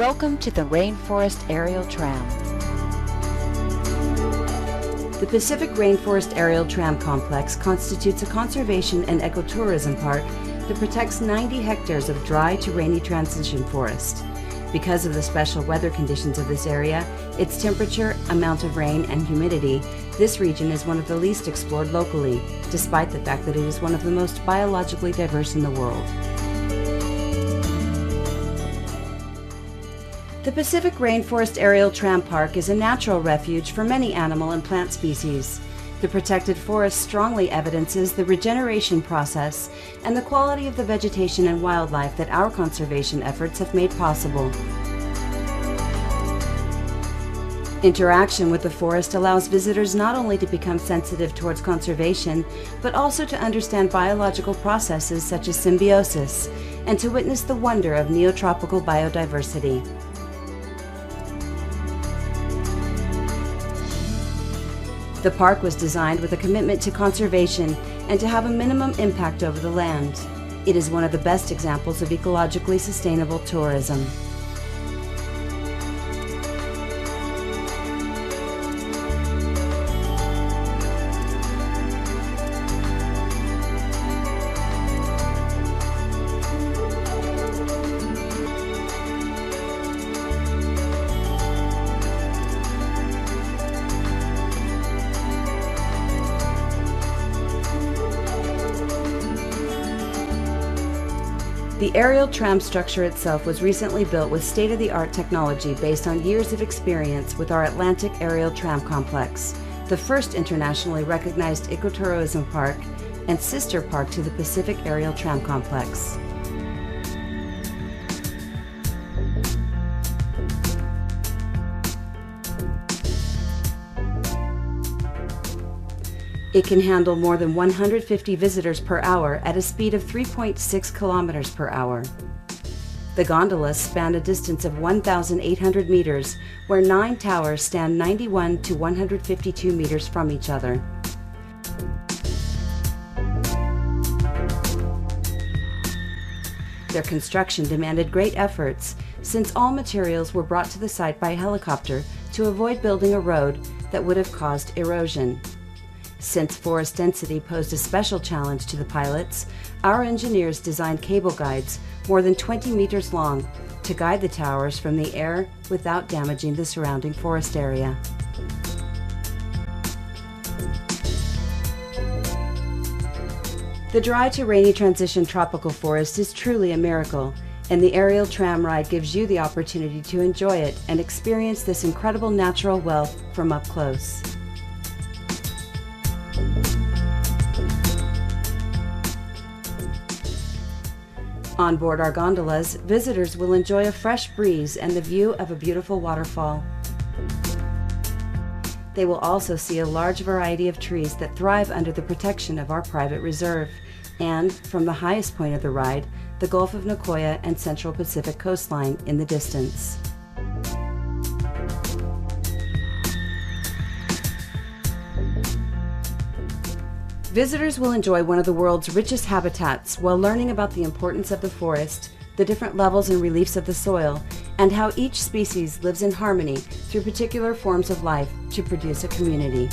Welcome to the Rainforest Aerial Tram. The Pacific Rainforest Aerial Tram Complex constitutes a conservation and ecotourism park that protects 90 hectares of dry to rainy transition forest. Because of the special weather conditions of this area, its temperature, amount of rain, and humidity, this region is one of the least explored locally, despite the fact that it is one of the most biologically diverse in the world. The Pacific Rainforest Aerial Tram Park is a natural refuge for many animal and plant species. The protected forest strongly evidences the regeneration process and the quality of the vegetation and wildlife that our conservation efforts have made possible. Interaction with the forest allows visitors not only to become sensitive towards conservation, but also to understand biological processes such as symbiosis, and to witness the wonder of neotropical biodiversity. The park was designed with a commitment to conservation and to have a minimum impact over the land. It is one of the best examples of ecologically sustainable tourism. The aerial tram structure itself was recently built with state-of-the-art technology based on years of experience with our Atlantic Aerial Tram Complex, the first internationally recognized ecotourism park and sister park to the Pacific Aerial Tram Complex. It can handle more than 150 visitors per hour at a speed of 3.6 kilometers per hour. The gondolas span a distance of 1,800 meters, where 9 towers stand 91 to 152 meters from each other. Their construction demanded great efforts, since all materials were brought to the site by helicopter to avoid building a road that would have caused erosion. Since forest density posed a special challenge to the pilots, our engineers designed cable guides more than 20 meters long to guide the towers from the air without damaging the surrounding forest area. The dry to rainy transition tropical forest is truly a miracle, and the aerial tram ride gives you the opportunity to enjoy it and experience this incredible natural wealth from up close. On board our gondolas, visitors will enjoy a fresh breeze and the view of a beautiful waterfall. They will also see a large variety of trees that thrive under the protection of our private reserve, and, from the highest point of the ride, the Gulf of Nicoya and Central Pacific coastline in the distance. Visitors will enjoy one of the world's richest habitats while learning about the importance of the forest, the different levels and reliefs of the soil, and how each species lives in harmony through particular forms of life to produce a community.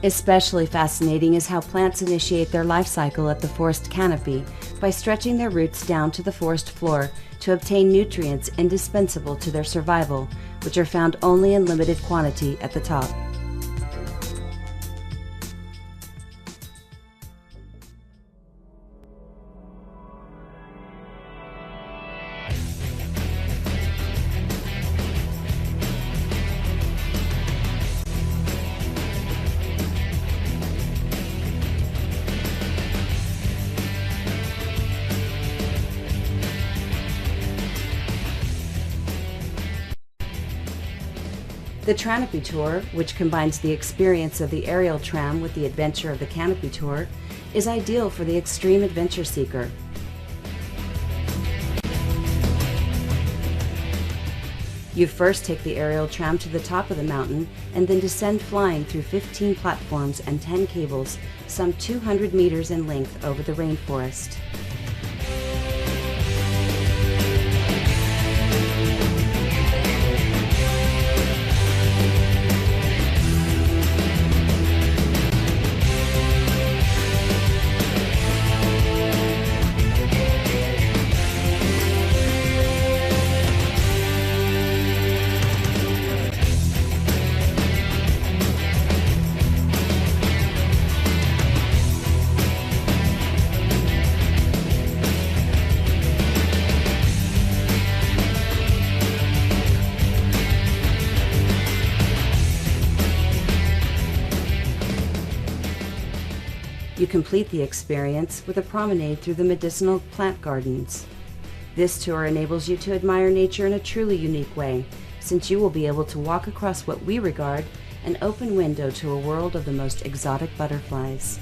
Especially fascinating is how plants initiate their life cycle at the forest canopy by stretching their roots down to the forest floor to obtain nutrients indispensable to their survival, which are found only in limited quantity at the top. The Tranopy Tour, which combines the experience of the aerial tram with the adventure of the canopy tour, is ideal for the extreme adventure seeker. You first take the aerial tram to the top of the mountain and then descend flying through 15 platforms and 10 cables, some 200 meters in length over the rainforest. You complete the experience with a promenade through the medicinal plant gardens. This tour enables you to admire nature in a truly unique way, since you will be able to walk across what we regard an open window to a world of the most exotic butterflies.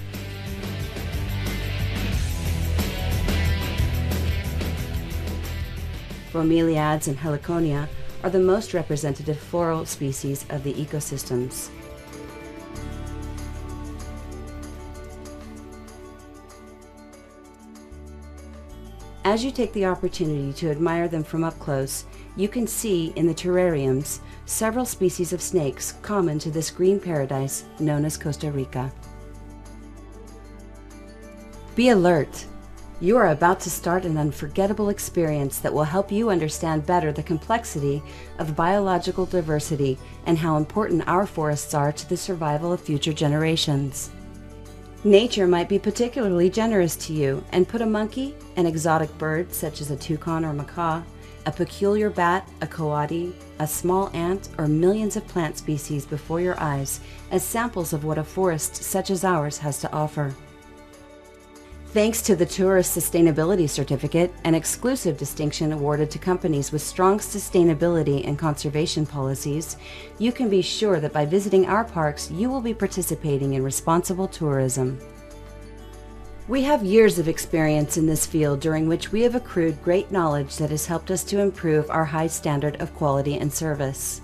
Bromeliads and heliconia are the most representative floral species of the ecosystems. As you take the opportunity to admire them from up close, you can see in the terrariums several species of snakes common to this green paradise known as Costa Rica. Be alert! You are about to start an unforgettable experience that will help you understand better the complexity of biological diversity and how important our forests are to the survival of future generations. Nature might be particularly generous to you and put a monkey, an exotic bird such as a toucan or macaw, a peculiar bat, a coati, a small ant, or millions of plant species before your eyes as samples of what a forest such as ours has to offer. Thanks to the Tourist Sustainability Certificate, an exclusive distinction awarded to companies with strong sustainability and conservation policies, you can be sure that by visiting our parks, you will be participating in responsible tourism. We have years of experience in this field during which we have accrued great knowledge that has helped us to improve our high standard of quality and service.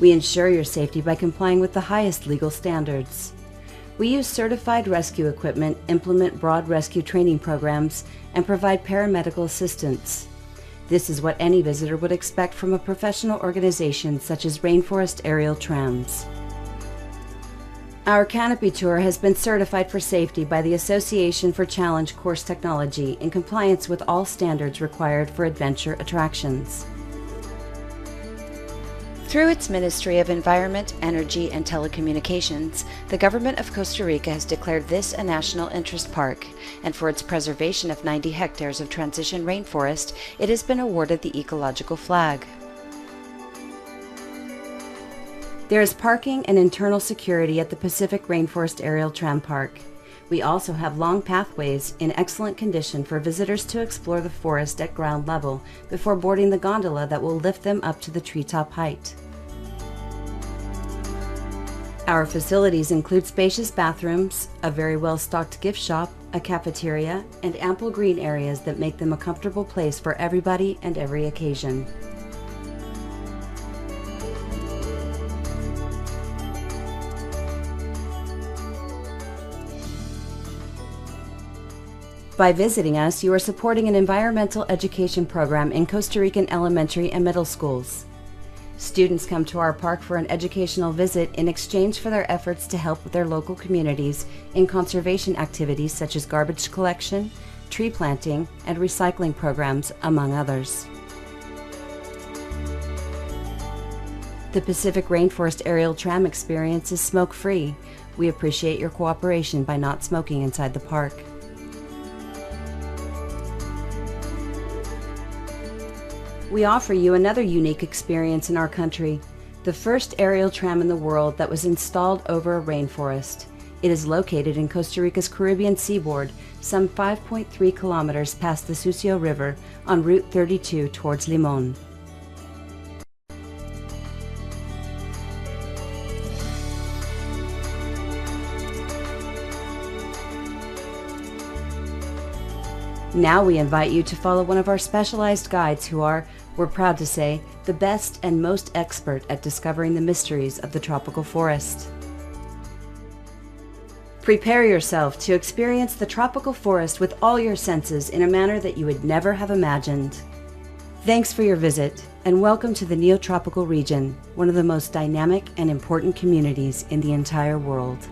We ensure your safety by complying with the highest legal standards. We use certified rescue equipment, implement broad rescue training programs, and provide paramedical assistance. This is what any visitor would expect from a professional organization such as Rainforest Aerial Trams. Our Canopy Tour has been certified for safety by the Association for Challenge Course Technology in compliance with all standards required for adventure attractions. Through its Ministry of Environment, Energy, and Telecommunications, the government of Costa Rica has declared this a national interest park, and for its preservation of 90 hectares of transition rainforest, it has been awarded the ecological flag. There is parking and internal security at the Pacific Rainforest Aerial Tram Park. We also have long pathways in excellent condition for visitors to explore the forest at ground level before boarding the gondola that will lift them up to the treetop height. Our facilities include spacious bathrooms, a very well-stocked gift shop, a cafeteria, and ample green areas that make them a comfortable place for everybody and every occasion. By visiting us, you are supporting an environmental education program in Costa Rican elementary and middle schools. Students come to our park for an educational visit in exchange for their efforts to help with their local communities in conservation activities such as garbage collection, tree planting, and recycling programs, among others. The Pacific Rainforest Aerial Tram experience is smoke-free. We appreciate your cooperation by not smoking inside the park. We offer you another unique experience in our country, the first aerial tram in the world that was installed over a rainforest. It is located in Costa Rica's Caribbean seaboard, some 5.3 kilometers past the Sucio River on Route 32 towards Limon. Now we invite you to follow one of our specialized guides who are, we're proud to say, the best and most expert at discovering the mysteries of the tropical forest. Prepare yourself to experience the tropical forest with all your senses in a manner that you would never have imagined. Thanks for your visit, and welcome to the Neotropical region, one of the most dynamic and important communities in the entire world.